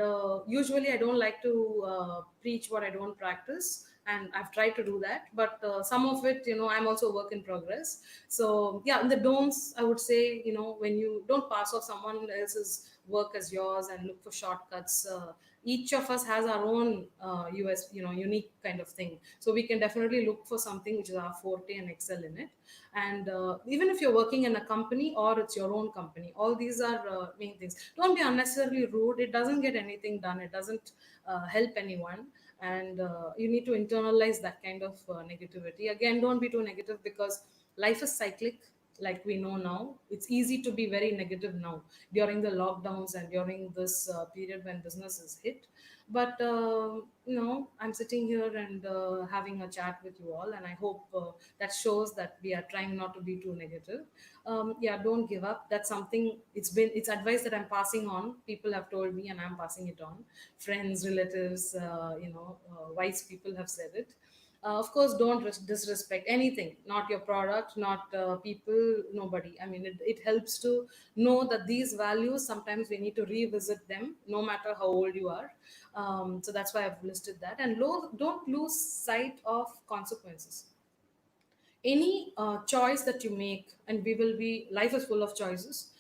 usually I don't like to preach what I don't practice, and I've tried to do that, but some of it, I'm also a work in progress. So yeah, in the don'ts, I would say, when you don't pass off someone else's work as yours and look for shortcuts. Each of us has our own unique kind of thing, so we can definitely look for something which is our forte and excel in it. And even if you're working in a company or it's your own company, all these are main things. Don't be unnecessarily rude. It doesn't get anything done. It doesn't help anyone. And you need to internalize that kind of negativity. Again, don't be too negative, because life is cyclic. Like we know now, it's easy to be very negative now during the lockdowns and during this period when business is hit. But I'm sitting here and having a chat with you all, and I hope that shows that we are trying not to be too negative. Yeah, don't give up. That's something, it's advice that I'm passing on. People have told me and I'm passing it on. Friends, relatives, wise people have said it. Of course, don't disrespect anything, not your product, not people, nobody. I mean, it helps to know that these values, sometimes we need to revisit them no matter how old you are. So that's why I've listed that. And don't lose sight of consequences. Any choice that you make, and we will be life is full of choices,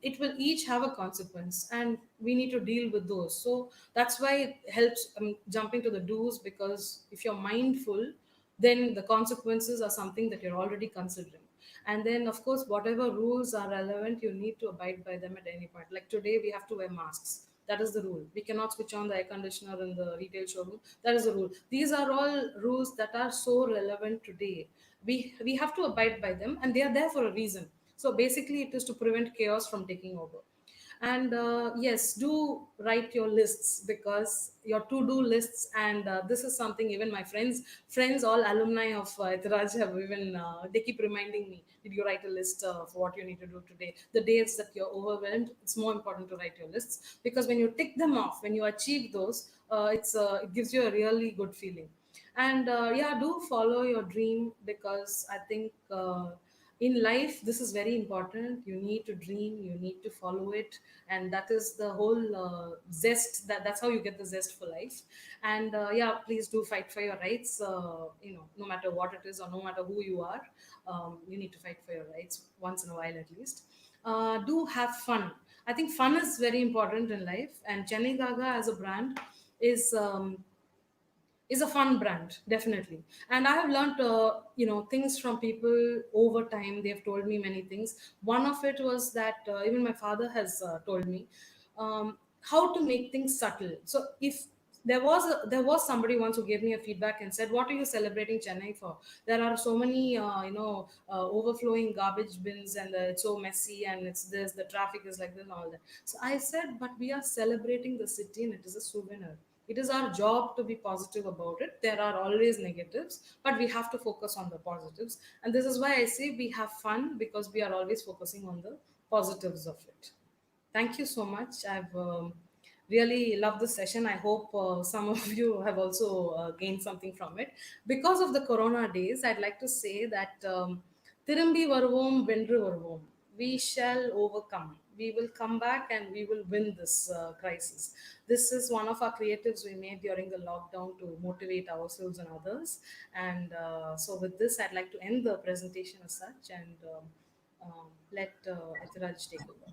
it will each have a consequence, and we need to deal with those. So that's why it helps jumping to the do's, because if you're mindful, then the consequences are something that you're already considering. And then of course, whatever rules are relevant, you need to abide by them at any point. Like today, we have to wear masks. That is the rule. We cannot switch on the air conditioner in the retail showroom. That is the rule. These are all rules that are so relevant today. We have to abide by them, and they are there for a reason. So basically, it is to prevent chaos from taking over. And yes, do write your lists, because your to-do lists, and this is something even my friends, all alumni of Etiraj have even they keep reminding me, did you write a list for what you need to do today? The days that you're overwhelmed, it's more important to write your lists, because when you tick them off, when you achieve those, it gives you a really good feeling. And yeah, do follow your dream, because I think in life this is very important. You need to dream, you need to follow it, and that is the whole zest, that's how you get the zest for life. And yeah, please do fight for your rights, no matter what it is or no matter who you are. You need to fight for your rights once in a while at least. Do have fun. I think fun is very important in life, and Chennai Gaga as a brand is a fun brand, definitely. And I have learned things from people over time. They've told me many things. One of it was that even my father has told me how to make things subtle. So if there was somebody once who gave me a feedback and said, what are you celebrating Chennai for? There are so many overflowing garbage bins, and it's so messy, and it's this, the traffic is like this and all that. So I said, but we are celebrating the city, and it is a souvenir. It is our job to be positive about it. There are always negatives, but we have to focus on the positives. And this is why I say we have fun, because we are always focusing on the positives of it. Thank you so much. I've Really love this session. I hope some of you have also gained something from it. Because of the Corona days, I'd like to say that Tirumbi Varuvom, Vendru Varuvom. We shall overcome. We will come back and we will win this crisis. This is one of our creatives we made during the lockdown to motivate ourselves and others. And so, with this, I'd like to end the presentation as such and let Etiraj take over.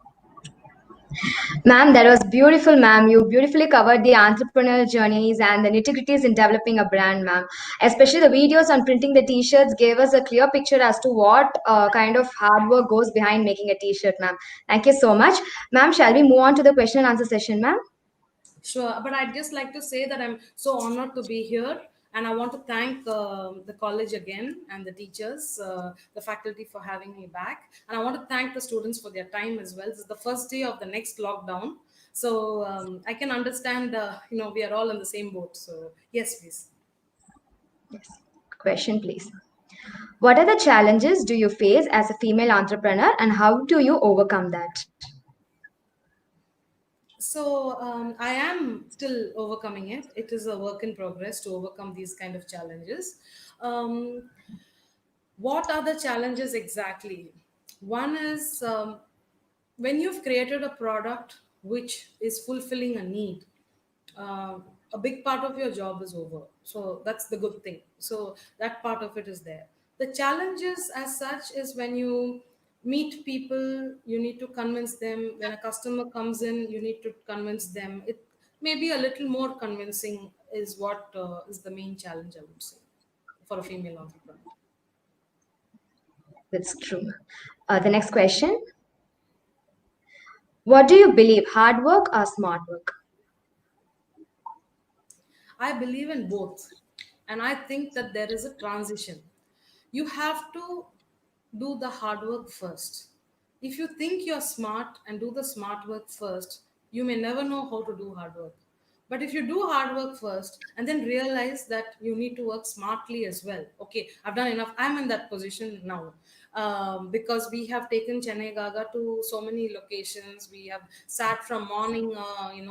Ma'am, that was beautiful, ma'am. You beautifully covered the entrepreneurial journeys and the nitty-gritties in developing a brand, ma'am. Especially the videos on printing the t-shirts gave us a clear picture as to what kind of hard work goes behind making a t-shirt, ma'am. Thank you so much. Ma'am, shall we move on to the question and answer session, ma'am? Sure, but I'd just like to say that I'm so honored to be here, and I want to thank the college again and the teachers, the faculty for having me back, and I want to thank the students for their time as well. This is the first day of the next lockdown, so I can understand. We are all in the same boat. So yes, please. Yes. Question, please. What are the challenges do you face as a female entrepreneur and how do you overcome that? So I am still overcoming it. It is a work in progress to overcome these kind of challenges. Um, what are the challenges exactly? One is when you've created a product which is fulfilling a need, uh, a big part of your job is over. So that's the good thing. So that part of it is there. The challenges as such is when you meet people, you need to convince them. When a customer comes in, you need to convince them. It may be a little more convincing is what is the main challenge, I would say, for a female entrepreneur. That's true. The next question. What do you believe, hard work or smart work? I believe in both. And I think that there is a transition. You have to do the hard work first. If you think you're smart and do the smart work first, you may never know how to do hard work. But if you do hard work first and then realize that you need to work smartly as well, okay, I've done enough. I'm in that position now because we have taken Chennai Gaga to so many locations. We have sat from morning,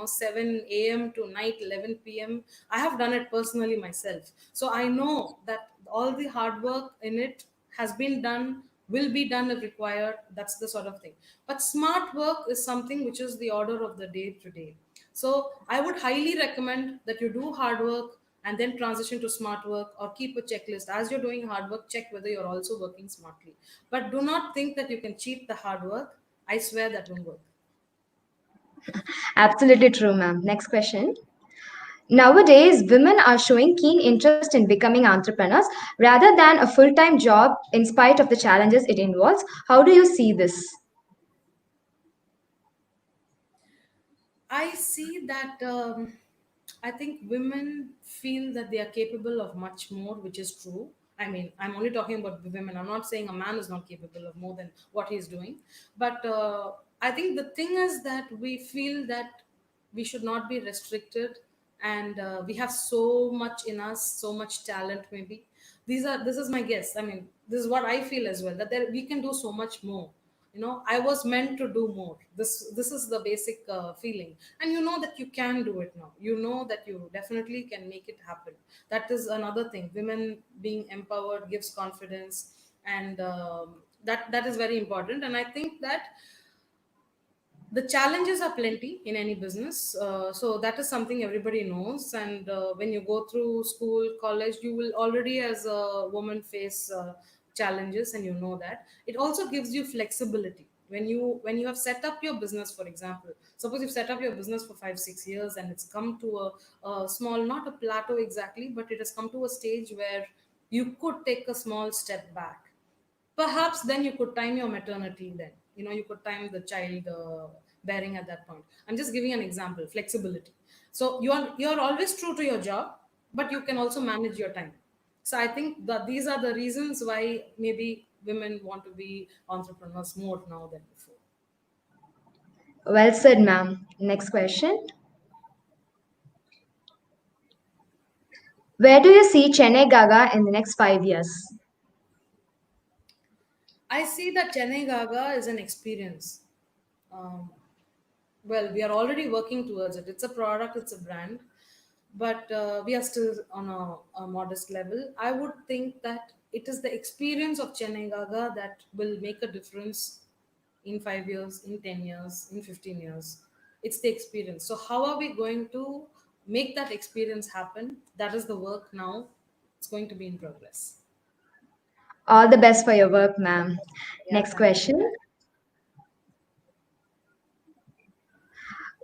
7 a.m. to night 11 p.m. I have done it personally myself. So I know that all the hard work in it has been done, will be done if required. That's the sort of thing. But smart work is something which is the order of the day today. So I would highly recommend that you do hard work and then transition to smart work, or keep a checklist. As you're doing hard work, check whether you're also working smartly. But do not think that you can cheat the hard work. I swear that won't work. Absolutely true, ma'am. Next question. Nowadays, women are showing keen interest in becoming entrepreneurs rather than a full time job in spite of the challenges it involves. How do you see this? I see that I think women feel that they are capable of much more, which is true. I mean, I'm only talking about the women. I'm not saying a man is not capable of more than what he's doing. But I think the thing is that we feel that we should not be restricted, and we have so much in us, so much talent maybe. This is my guess. I mean, this is what I feel as well, that we can do so much more. I was meant to do more. This is the basic feeling, and you know that you can do it now. You know that you definitely can make it happen. That is another thing. Women being empowered gives confidence, and that is very important. And I think that the challenges are plenty in any business, so that is something everybody knows. And when you go through school, college, you will already as a woman face challenges, and you know that. It also gives you flexibility when you have set up your business. For example, suppose you've set up your business for 5 6 years and it's come to a small, not a plateau exactly, but it has come to a stage where you could take a small step back. Perhaps then you could time your maternity. Then you could time the child bearing at that point. I'm just giving an example. Flexibility. So you're always true to your job, but you can also manage your time. So I think that these are the reasons why maybe women want to be entrepreneurs more now than before. Well said, ma'am. Next question. Where do you see Chennai Gaga in the next 5 years? I see that Chennai Gaga is an experience. um, well, we are already working towards it. It's a product, it's a brand, but we are still on a modest level. I would think that it is the experience of Chennai Gaga that will make a difference in 5 years, in 10 years, in 15 years. It's the experience. So how are we going to make that experience happen? That is the work now. It's going to be in progress. All the best for your work, ma'am. Yeah, Next thank you. question.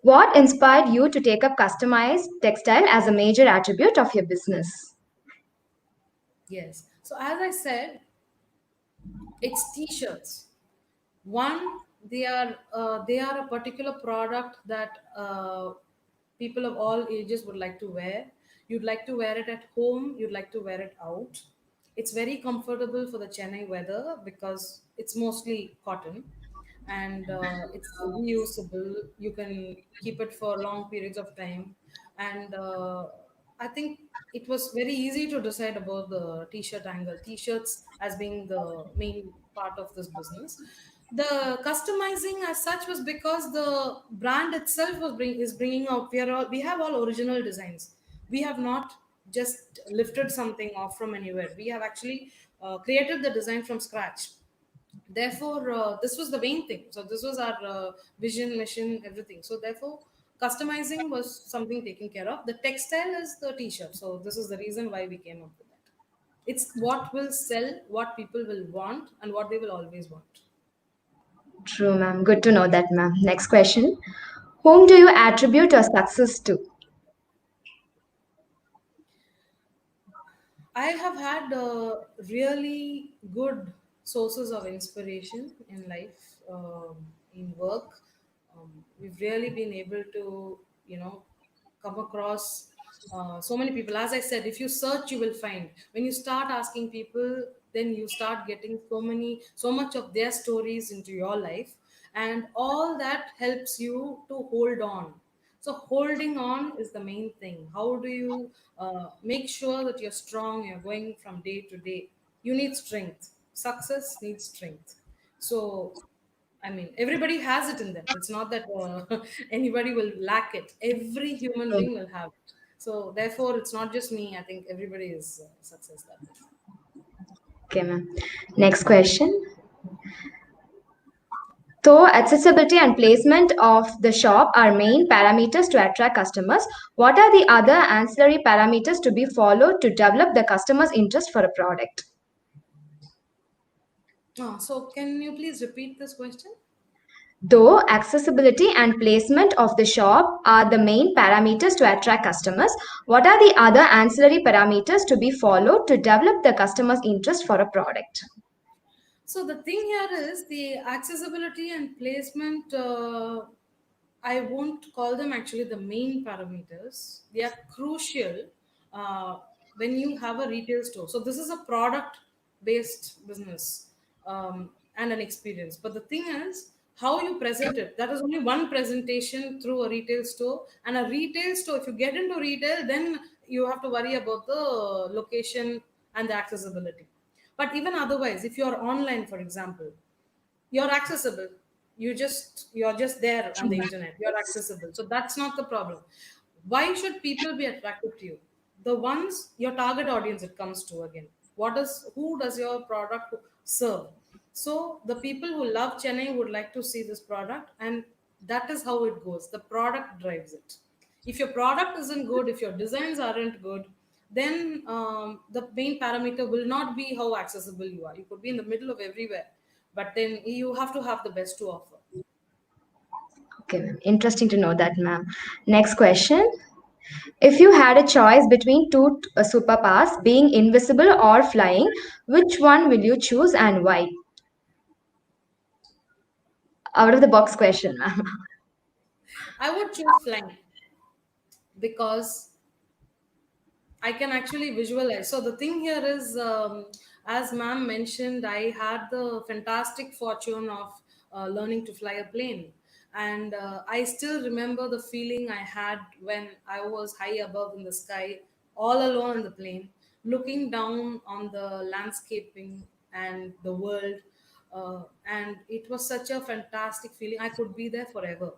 What inspired you to take up customized textile as a major attribute of your business? Yes. So as I said, it's t-shirts. One, they are a particular product that people of all ages would like to wear. You'd like to wear it at home, you'd like to wear it out. It's very comfortable for the Chennai weather because it's mostly cotton, and it's reusable. You can keep it for long periods of time. And I think it was very easy to decide about the t-shirt angle, t-shirts as being the main part of this business. The customizing as such was because the brand itself is bringing out, we have all original designs. We have not just lifted something off from anywhere. We have actually created the design from scratch. Therefore this was the main thing. So this was our vision, mission, everything. So therefore customizing was something taken care of. The textile is the t-shirt. So this is the reason why we came up with that. It's what will sell, what people will want, and what they will always want. True, ma'am. Good to know that, ma'am. Next question. Whom do you attribute your success to? I have had really good sources of inspiration in life, in work. We've really been able to, come across so many people. As I said, if you search, you will find. When you start asking people, then you start getting so much of their stories into your life, and all that helps you to hold on. So holding on is the main thing. How do you make sure that you're strong, you're going from day to day? You need strength. Success needs strength. So, I mean, everybody has it in them. It's not that anybody will lack it. Every human being will have it. So therefore, it's not just me. I think everybody is success that way. Okay, ma'am. Next question. Though accessibility and placement of the shop are main parameters to attract customers, what are the other ancillary parameters to be followed to develop the customer's interest for a product? So can you please repeat this question? Though accessibility and placement of the shop are the main parameters to attract customers, what are the other ancillary parameters to be followed to develop the customer's interest for a product? So the thing here is the accessibility and placement. I won't call them actually the main parameters. They are crucial when you have a retail store. So this is a product-based business and an experience. But the thing is how you present it. That is only one presentation through a retail store. And a retail store, if you get into retail, then you have to worry about the location and the accessibility. But even otherwise, if you're online, for example, you're accessible. You're just there on the internet. You're accessible. So that's not the problem. Why should people be attracted to you? The ones, your target audience, it comes to again. Who does your product serve? So the people who love Chennai would like to see this product, and that is how it goes. The product drives it. If your product isn't good, if your designs aren't good, then the main parameter will not be how accessible you are. You could be in the middle of everywhere, but then you have to have the best to offer. Okay, ma'am. Interesting to know that, ma'am. Next question. If you had a choice between two superpowers, being invisible or flying, which one will you choose and why? Out of the box question, ma'am. I would choose flying because I can actually visualize. So the thing here is, as ma'am mentioned, I had the fantastic fortune of learning to fly a plane, and I still remember the feeling I had when I was high above in the sky, all alone in the plane, looking down on the landscaping and the world, and it was such a fantastic feeling. I could be there forever.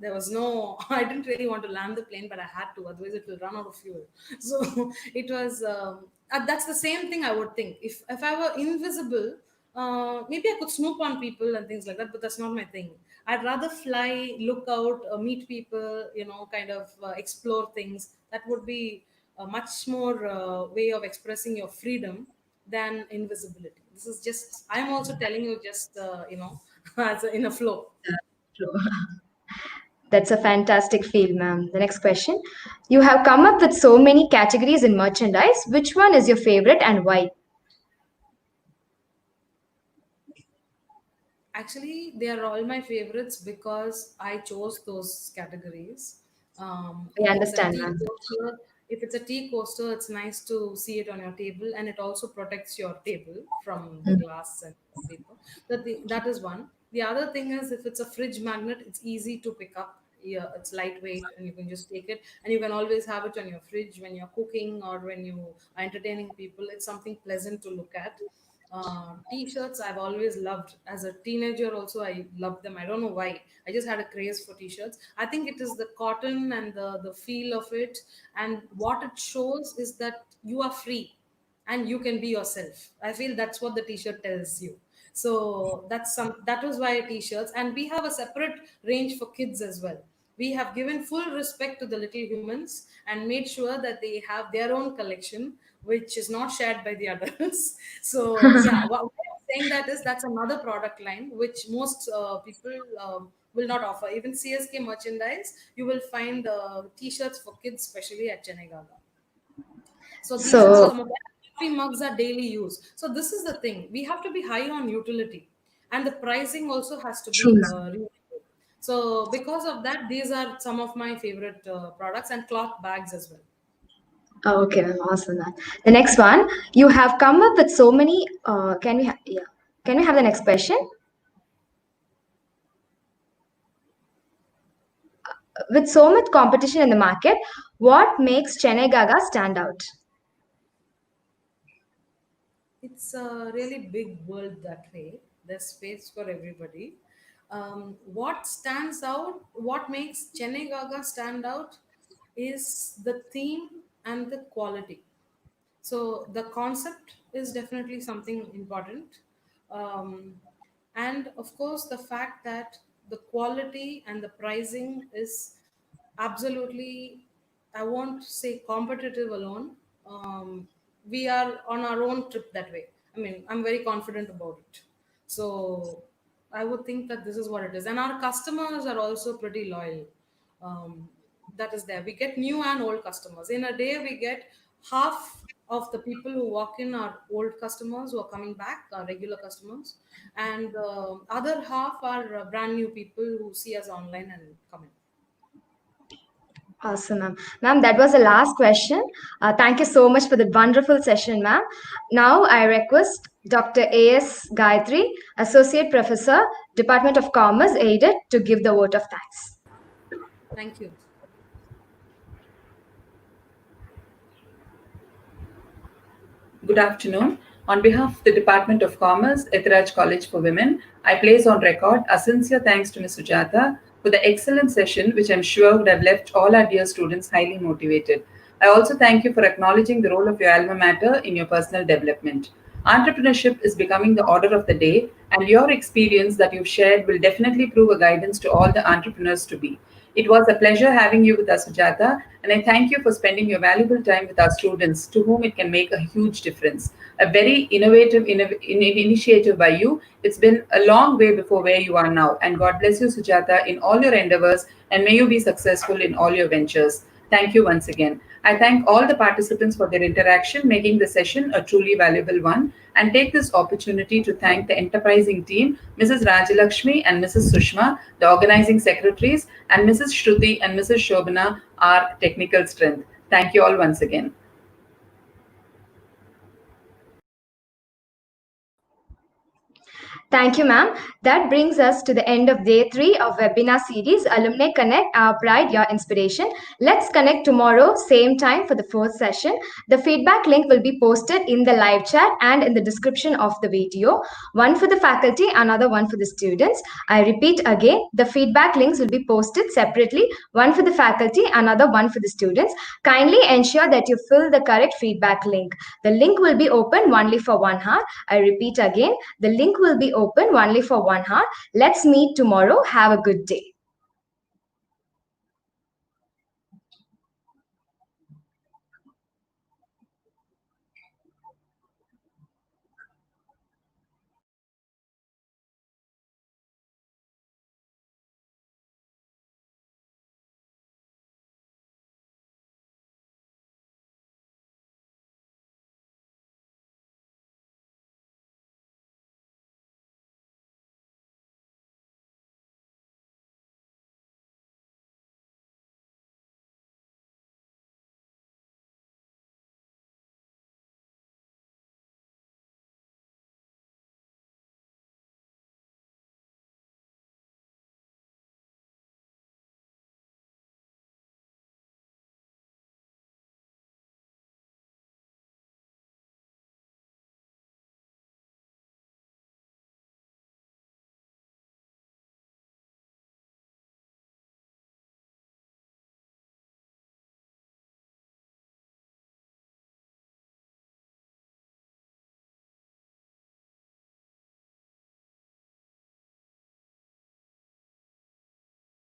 There was no I didn't really want to land the plane, but I had to, otherwise it will run out of fuel. So it was that's the same thing I would think. If I were invisible, maybe I could snoop on people and things like that, but that's not my thing. I'd rather fly, look out, meet people, kind of explore things. That would be a much more way of expressing your freedom than invisibility. This is just, I'm also telling you, just as in a flow. True. That's a fantastic field, ma'am. The next question. You have come up with so many categories in merchandise. Which one is your favorite and why? Actually, they are all my favorites because I chose those categories. I If it's a understand, tea ma'am. coaster, it's nice to see it on your table, and it also protects your table from the glass and paper. That is one. The other thing is, if it's a fridge magnet, it's easy to pick up. Yeah, it's lightweight, and you can just take it, and you can always have it on your fridge when you're cooking or when you are entertaining people. It's something pleasant to look at. T-shirts I've always loved. As a teenager also, I loved them. I don't know why. I just had a craze for t-shirts. I think it is the cotton and the feel of it, and what it shows is that you are free and you can be yourself. I feel that's what the t-shirt tells you. So that was why t-shirts, and we have a separate range for kids as well. We have given full respect to the little humans and made sure that they have their own collection, which is not shared by the others. So yeah, what I'm saying that is, that's another product line which most people will not offer. Even CSK merchandise, you will find t-shirts for kids, especially at Chennai Gaga. So these are So, some of the coffee mugs are daily use. So this is the thing. We have to be high on utility, and the pricing also has to true, be ma'am. reasonable. So because of that, these are some of my favorite products, and cloth bags as well. Oh, okay, ma'am. Awesome, ma'am. The next one. You have come up with so many. Yeah. Can we have the next question? With so much competition in the market, what makes Chennai Gaga stand out? It's a really big world that way. There's space for everybody. What makes Chennai Gaga stand out is the theme and the quality. So the concept is definitely something important. Um, and of course, the fact that the quality and the pricing is absolutely, I won't say competitive alone. We are on our own trip that way. I mean, I'm very confident about it. So I would think that this is what it is. And our customers are also pretty loyal. Um, that is there. We get new and old customers. In a day, we get half of the people who walk in are old customers who are coming back, are regular customers, and other half are brand new people who see us online and come in. Awesome, ma'am. Ma'am, that was the last question. Thank you so much for the wonderful session, ma'am. Now I request Dr. A.S. Gayatri, Associate Professor, Department of Commerce, aided, to give the vote of thanks. Thank you. Good afternoon. On behalf of the Department of Commerce, Ethiraj College for Women, I place on record our sincere thanks to Ms. Sujata for the excellent session, which I'm sure would have left all our dear students highly motivated. I also thank you for acknowledging the role of your alma mater in your personal development. Entrepreneurship is becoming the order of the day, and your experience that you've shared will definitely prove a guidance to all the entrepreneurs to be. It was a pleasure having you with us, Sujata, and I thank you for spending your valuable time with our students, to whom it can make a huge difference. A very innovative initiative by you. It's been a long way before where you are now, and God bless you, Sujata, in all your endeavors, and may you be successful in all your ventures. Thank you once again. I thank all the participants for their interaction, making the session a truly valuable one, and take this opportunity to thank the enterprising team, Mrs. Rajalakshmi and Mrs. Sushma, the organizing secretaries, and Mrs. Shruti and Mrs. Shobana, our technical strength. Thank you all once again. Thank you, ma'am. That brings us to the end of day 3 of webinar series Alumni Connect, Our Pride, Your Inspiration. Let's connect tomorrow, same time for the fourth session. The feedback link will be posted in the live chat and in the description of the video. One for the faculty, another one for the students. I repeat again, the feedback links will be posted separately, one for the faculty, another one for the students. Kindly ensure that you fill the correct feedback link. The link will be open only for 1 hour. I repeat again, the link will be open only for 1 hour. Let's meet tomorrow. Have a good day.